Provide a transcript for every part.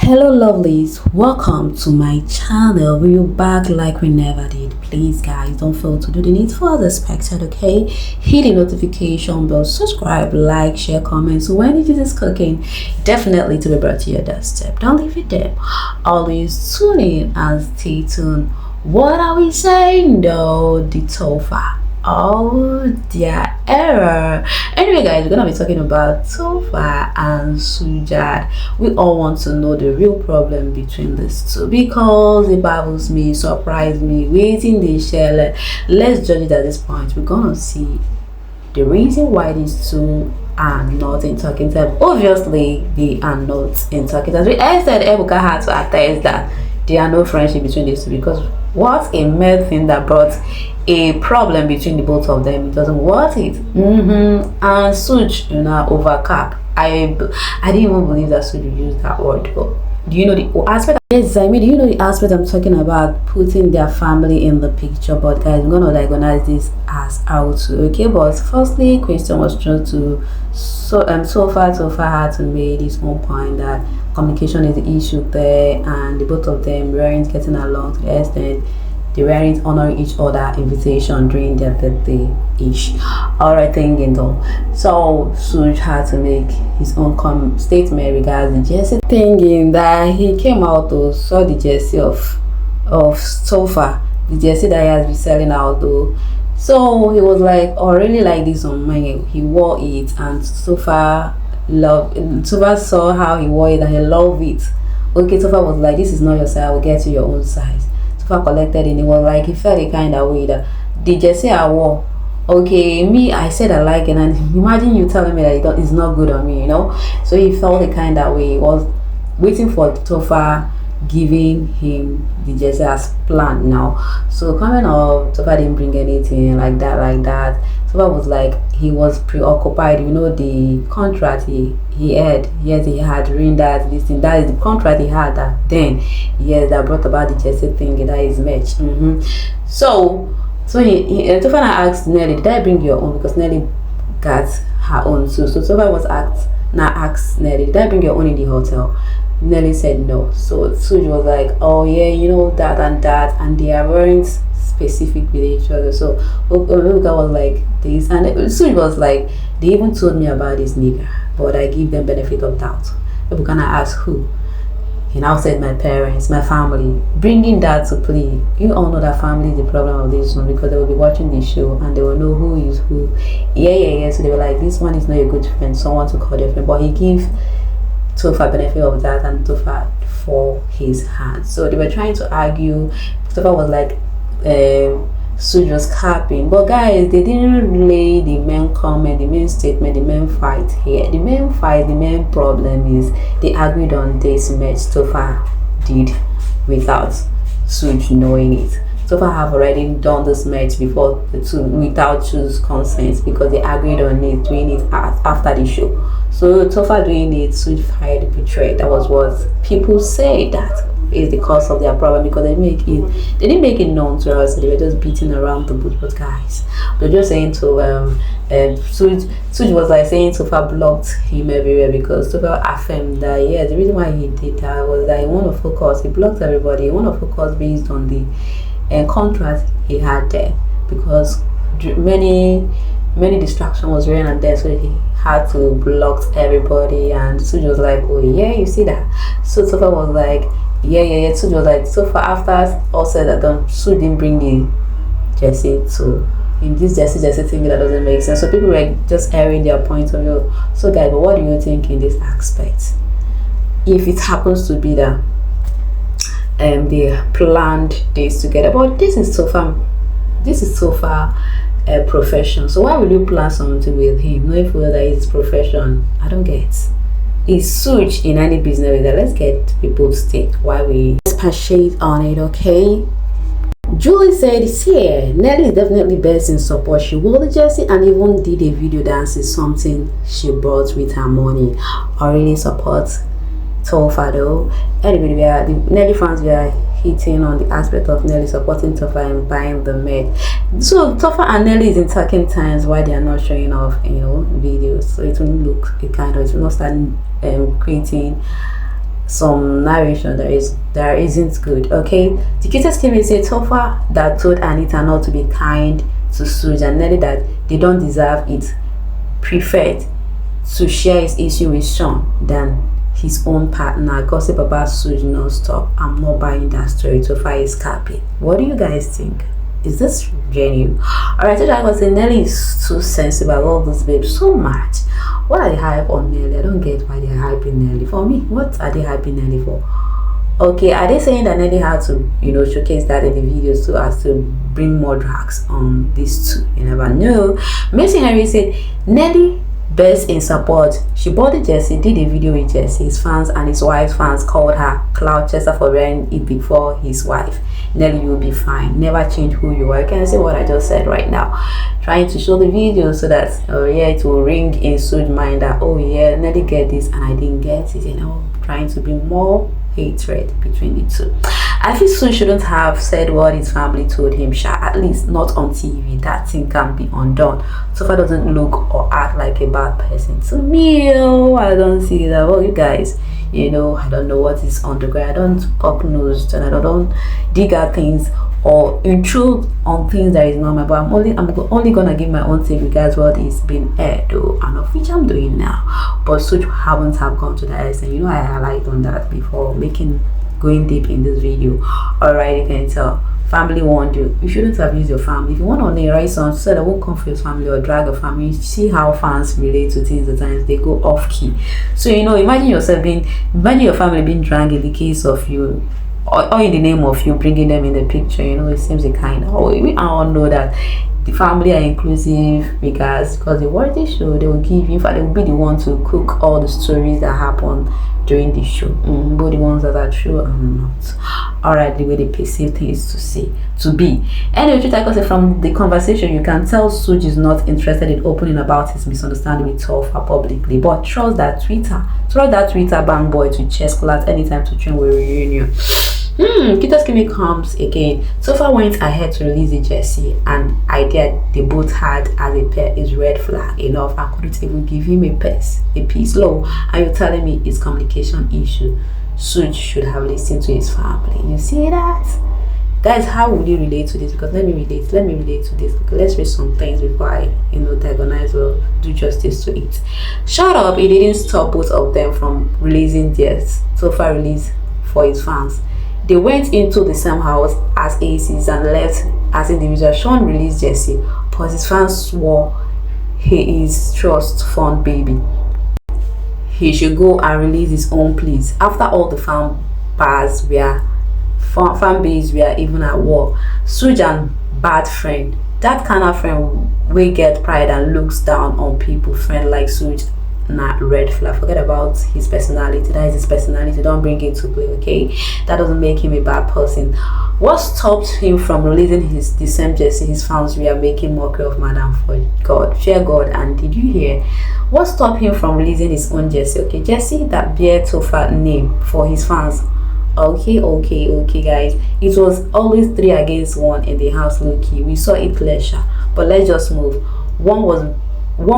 Hello lovelies, welcome to my channel. We're back like we never did. Please guys, don't fail to do the needful as expected, okay? Hit the notification bell, subscribe, like, share, comment. So when it is cooking, definitely to be brought to your doorstep. Don't leave it there. Always tune in and stay tuned. What are we saying though? The Topher. Oh dear error. Anyway guys, we're gonna be talking about Topher and Sooj. We all want to know the real problem between these two because it baffles me, surprised me, waiting the share. Let's judge it at this point. We're gonna see the reason why these two are not in talking terms. Obviously they are not in talking terms. I said Ebuka had to attest that there are no friendship between these two, because what a mad thing that brought a problem between the both of them. It doesn't worth it. And Sooj, overcap. I didn't even believe that Sooj used that word. But do you know the aspect? Yes, I mean, do you know the aspect I'm talking about? Putting their family in the picture. But guys, I'm gonna diagnose this as how to. Okay, but firstly, question was thrown to Topher had to make this one point that communication is the issue there, and the both of them weren't getting along to the extent they weren't honoring each other invitation during their birthday ish. Alright, thinking though. So Sooj had to make his own statement regarding the jersey, thinking that he came out to saw the jersey of Topher, the jersey that he has been selling out though. So he was like, oh, really like this on mine. He wore it, and Topher saw how he wore it and he loved it. Okay, Topher was like, this is not your size, I will get you your own size. Topher collected it, and it was like he felt a kind of way that the jersey I wore, okay, me, I said I like it, and imagine you telling me that it's not good on me, So he felt a kind of way. He was waiting for Topher giving him the jersey as planned now. So coming up, Topher didn't bring anything like that. Topher was like, he was preoccupied, the contract he had. Yes, he had written that this thing, that is the contract he had that brought about the jersey thing, that is match. So Topher asked Nelly, did I bring your own? Because Nelly got her own too. So Topher was asked Nelly, did I bring your own in the hotel? Nelly said no. So Sooj was like, oh yeah, that and that, and they weren't specific with each other. So Ebuka was like this, and Sooj was like, they even told me about this nigga, but I give them benefit of doubt. Ebuka asked who. He now said my parents, my family, bringing that to play. You all know that family is the problem of this one, because they will be watching the show and they will know who is who. Yeah. So they were like, this one is not a good friend, someone to call their friend, but he gave Topher benefit of that and Topher for his hand. So they were trying to argue. Topher was like, Sooj was capping, but guys, they didn't relay the main comment, the main statement, the main fight here. The main problem is they agreed on this match Topher did without Sooj knowing it. Topher have already done this match before without Sooj's consent, because they agreed on it, doing it after the show. So Topher doing it, Sooj fired betrayal. That was what people say that is the cause of their problem, because they didn't make it known to us. They were just beating around the bush. But guys, they're just saying to Sooj was like saying Topher blocked him everywhere, because Topher affirmed that the reason why he did that was that he want to focus. He blocked everybody. He want to focus based on the contract he had there, because many distractions was running there, so he had to block everybody. And Sooj was like, oh yeah, you see that? So Topher was like, yeah. Sooj was like, so far after all said that done, Sooj didn't bring the jersey to him. This jersey thing that doesn't make sense. So people were just airing their point of view. So guys, but what do you think in this aspect? If it happens to be that they planned this together, but this is Topher profession. So why will you plan something with him knowing for that it's profession? I don't get. Is Sooj in any business with that? Let's get people's take why we expatiate on it, okay? Julie said, yeah, Nelly is definitely best in support. She wore the jersey and even did a video dance, is something she brought with her money. I really support Topher though. Anyway, the Nelly fans were hitting on the aspect of Nelly supporting Topher and buying the merch. So Topher and Nelly is in talking times why they are not showing off, videos. So it will look it will not start creating some narration that isn't good. Okay, the cutest came and said Topher that told Anita not to be kind to Sooj and Nelly that they don't deserve it, preferred to share his issue with Shaun than his own partner. Gossip about Sooj non-stop. I'm not buying that story. Topher is capping. What do you guys think? Is this genuine? Alright, so I was saying Nelly is too sensitive. I love this babe so much. What are they hype on Nelly? I don't get why they're hyping Nelly. For me, what are they hyping Nelly for? Okay, are they saying that Nelly had to, showcase that in the video so as to bring more drags on these two? You never know. Mason Henry said Nelly best in support. She bought the jersey, did a video with Jesse. His fans and his wife's fans called her cloud chaser for wearing it before his wife. Nelly, you'll be fine. Never change who you are. You can see what I just said right now. Trying to show the video so that it will ring in Sooj's mind that Nelly get this and I didn't get it. Trying to bring more hatred between the two. I feel Sooj shouldn't have said what his family told him, at least not on TV. That thing can be undone. Topher doesn't look or act like a bad person to me. I don't see that. Well, you guys, I don't know what is on the ground. I don't up nose and I don't dig at things or intrude on things that is normal. But I'm only gonna give my own take regards what is being aired though, and of which I'm doing now. But Sooj haven't have gone to that extent. I highlight on that before going deep in this video. Alright, you can tell family warned you. You shouldn't abuse your family. If you want to narrate something so that won't confuse family or drag a family, you see how fans relate to things at times they go off key. So imagine your family being dragged in the case of you or in the name of you bringing them in the picture. It seems a kind of we all know that the family are inclusive because they watch the show. They will give you, in fact they will be the one to cook all the stories that happen during the show, both the ones that are true and not. Alright, the way they perceive things to be. Anyway, from the conversation you can tell Sooj is not interested in opening about his misunderstanding with Topher publicly, but trust that Twitter bang boy to chest class anytime to train with reunion. Cutest Kimmy comes again. Topher went ahead to release the jersey, and idea they both had as a pair is red flag enough. I couldn't even give him a piece low, and you're telling me it's communication issue. Sooj should have listened to his family. You see that? Guys, how would you relate to this? Because let me relate to this. Okay, let's read some things before I diagonalize or do justice to it. Shut up, it didn't stop both of them from releasing theirs. Topher released for his fans. They went into the same house as aces and left as individuals. Shaun released Jesse, but his fans swore he is trust fund baby. He should go and release his own pleas. After all, the fan base were even at war. Sooj and bad friend, that kind of friend will get pride and looks down on people. Friend like Sooj, not red flag. Forget about his personality. That is his personality. Don't bring it to play, okay? That doesn't make him a bad person. What stopped him from releasing the same jersey his fans were making mockery of Madam for God? Fear God. And did you hear? What stopped him from releasing his own jersey? Okay, jersey that bear Topher name for his fans. Okay, guys. It was always 3 against 1 in the house, low-key. We saw it pleasure, but let's just move. One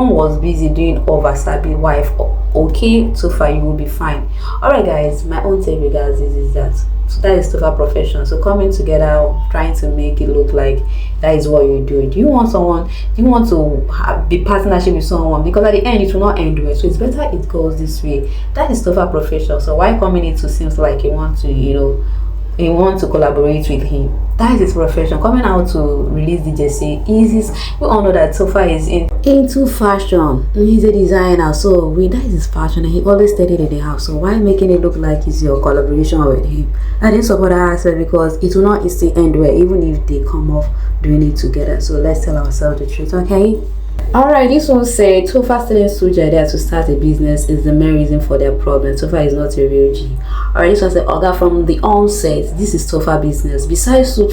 was busy doing over Sabi's wife. Okay, Topher, you will be fine. Alright guys, my own take regards is that that is Topher profession. So coming together, trying to make it look like that is what you do. Do you want to be partnership with someone? Because at the end it will not end well. So it's better it goes this way. That is Topher profession. So why coming into seems like you want to collaborate with him? That is his profession. Coming out to release the jersey is we all know that Topher is into fashion. He's a designer, so that is his passion, and he always studied in the house. So why making it look like it's your collaboration with him? I didn't support that aspect because it will not easily end well, even if they come off doing it together. So let's tell ourselves the truth, okay? Alright, this one said Topher stealing Sooj's idea to start a business is the main reason for their problem. Topher is not a real G. Alright, this one said Oga from the onset, this is Topher business. Besides Sooj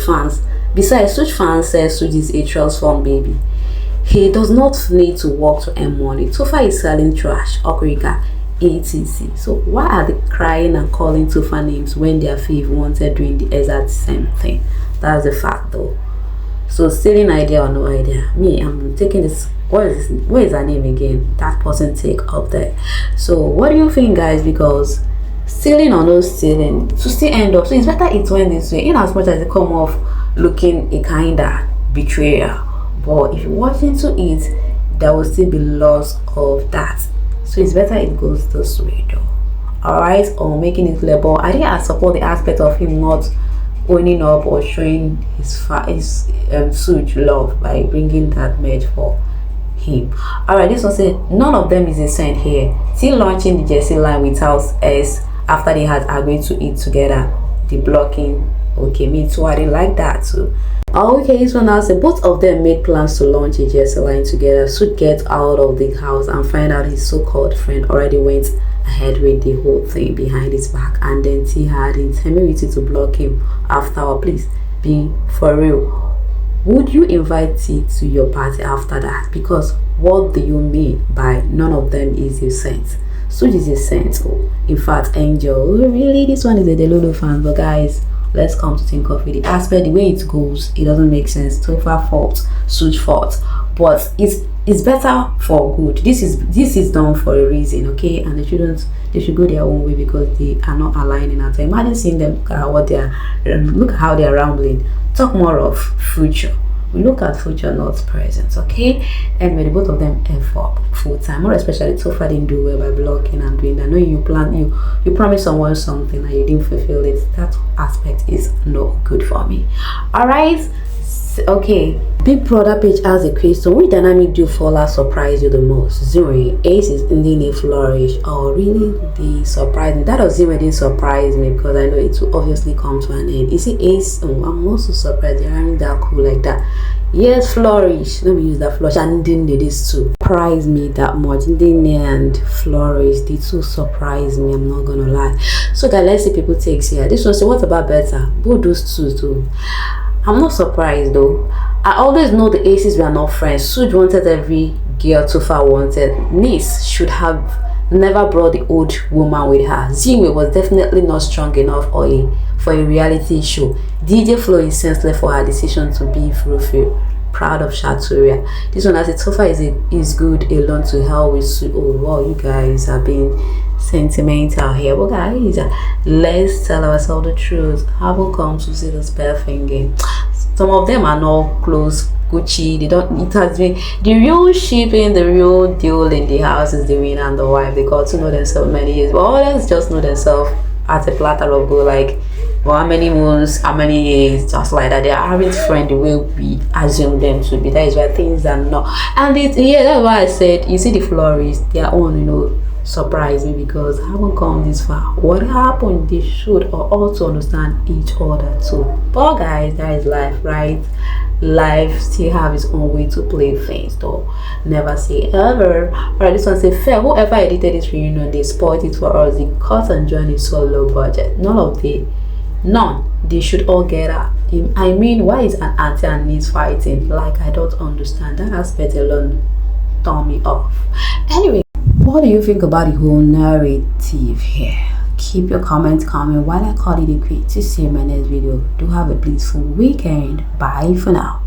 fans says Sooj is a trust fund baby. He does not need to work to earn money. Topher is selling trash, okrika, etc. So why are they crying and calling Topher names when their fave wanted doing the exact same thing? That's the fact though. So stealing idea or no idea, me, I'm taking this. Where is her name again? That person take up there. So what do you think, guys? Because stealing or no stealing, to still end up. So it's better it went this way, in as much as it come off looking a kinda betrayal. But if you watch into it, there will still be loss of that. So it's better it goes this way though. Alright, or making it clear. But I think I support the aspect of him not owning up or showing his Sooj love by bringing that merch for him. Alright, this one said none of them is a saint here. Still launching the jersey line without S after they had agreed to eat together. The blocking. Okay, me too. I didn't like that too. Okay, this one now said both of them made plans to launch a jersey line together. Sooj gets out of the house and find out his so-called friend already went ahead with the whole thing behind his back, and then T had the temerity to block him after. Or please be for real, would you invite T to your party after that? Because what do you mean by none of them is a saint? Sooj is a saint. Oh, in fact, angel. Oh, really, this one is a Delulu fan. But guys, let's come to think of it, the aspect, the way it goes, it doesn't make sense. Topher fault, Sooj fault, but it's better for good. This is done for a reason, okay? And they should go their own way because they are not aligning at all. Imagine seeing them look how they are rambling. Talk more of future. We look at future, not present, okay? Anyway, the both of them F up full time. More especially Topher didn't do well by blocking and doing that. Knowing you promised someone something and you didn't fulfill it. That aspect is no good for me. Alright. Okay, Big Brother page has a question: which dynamic do Fola surprise you the most? Zero, Ace is ending a flourish. Oh really, they surprised me. That of Zero didn't surprise me because I know it will obviously come to an end. You see Ace, oh, I'm also surprised they're having that cool like that. Yes, flourish, let me use that flourish, and didn't this too surprise me that much. Ndine and flourish, they too surprise me, I'm not gonna lie. So guys, let's see people takes here. This one say what about better? Both those two too. I'm not surprised though. I always know the aces were not friends. Sooj wanted every girl Topher wanted. Niece should have never brought the old woman with her. Zingwe was definitely not strong enough for a reality show. DJ Flo is senseless for her decision to be Frufru. Proud of Shaturia. This one has a Topher is good alone to hell with Sooj. Oh wow, you guys are being sentimental here. But guys, let's tell ourselves the truth. Haven't come to see the spare thing. Some of them are not close Gucci. They don't. It has been the real shipping, the real deal in the house is the winner and the wife. They got to know themselves many years, but others just know themselves at a platter of gold. Like, well, how many months, how many years, just like that. They are having friends the way we assume them to be. That is why things are not. And yeah, that's why I said you see the florists, their own, surprise me because I haven't come this far. What happened? They should also understand each other too. But guys, that is life, right? Life still have its own way to play things though. Never say ever. Alright, this one say fair. Whoever edited this reunion, they spoiled it for us. The cut and join is so low budget. None. They should all get up. I mean, why is an auntie and niece fighting? Like, I don't understand. That aspect alone turn me off. Anyway, what do you think about the whole narrative here? Keep your comments coming while I call it a quick to see my next video. Do have a blissful weekend. Bye for now.